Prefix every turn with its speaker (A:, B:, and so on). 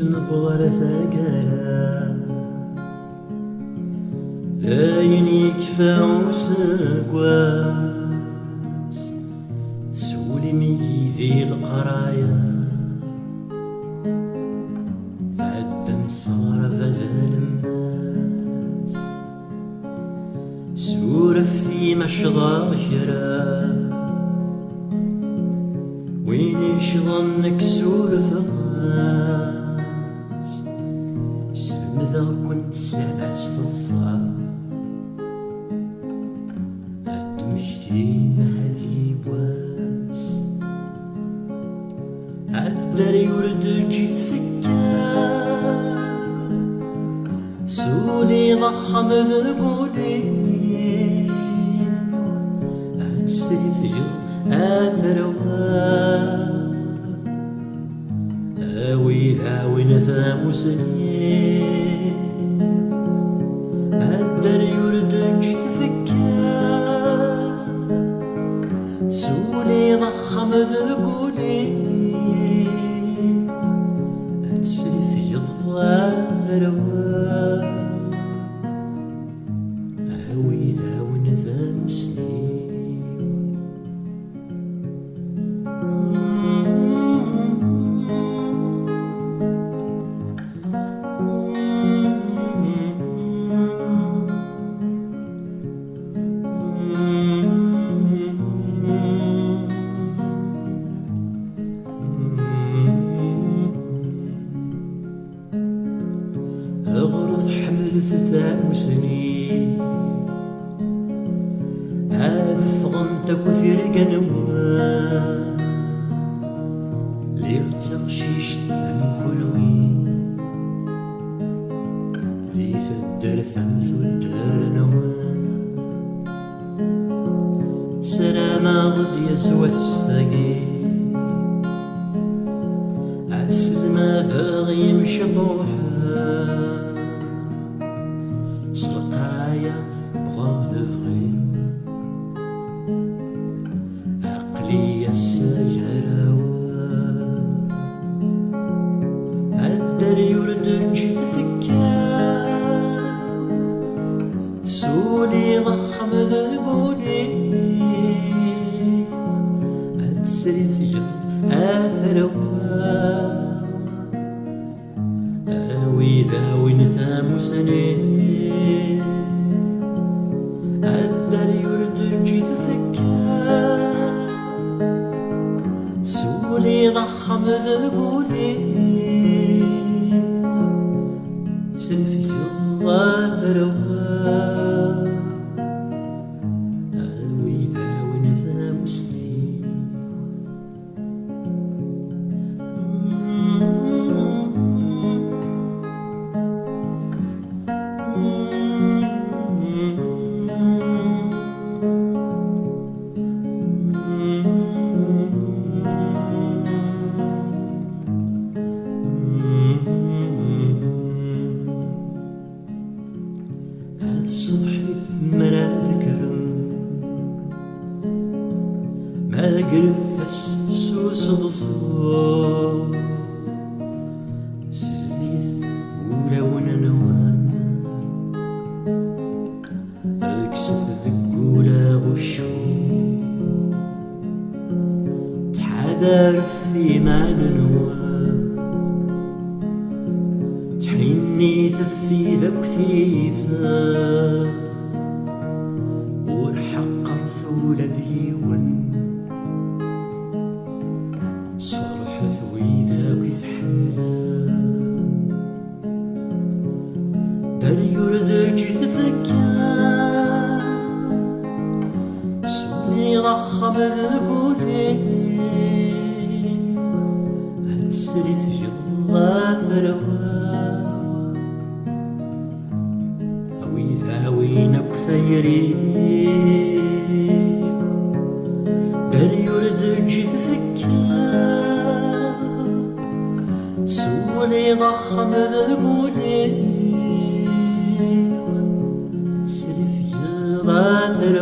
A: نبغى ثقالا داين يكفى وسقواس سولي ميدي القرايا فعدم صغر فزال الناس سورفتي مشضى شرا وين يشظنك سورف الراس سلمذا كنت سلعس الصعب مشتين هذي واس عالدري ورد جيت فكار سولي ضخم ذرقولي عالسيف آثر آوي ذاوي ثاموسني عالدري ورد جيت فكار سولي ضخم ذرقولي تسري في الظافر عاوي ذاون ذا مسنين أغرض حملت ثاموسني عاد فغنتك وثير قنوان لير تغشيش تنكلوين في فدر ثمث الدار نوان سلامة غد يسوى السقي عاد سلمى باغي مشطوحة سرقايا بغا لفغي عقلي السجراوة عالدري ورد جيت فكار سولي ضخم ذرقولي عالسري في آثر آوي ذاوي ثاموسني عالدري ورد جيت فكار سولي ضخم ذرقولي سلفي الظافر آوي ذاوي ثاموسني الصبح مرا ذكرم ما قرف سوس ضصور سزيث ولون نوان اكسف ذقولا غشو تحذر في معنى نوان تحيني ثفي ذا كثيفة ورحقر ثول ذيون صرح ثويدا كيثحلا داري يرد جيت فكار سولي ضخم ذرقولي عالسري في الظافر ذاوينك ثيري داري يرد جيت فكار سولي ضخم ذرقولي سري في الظافر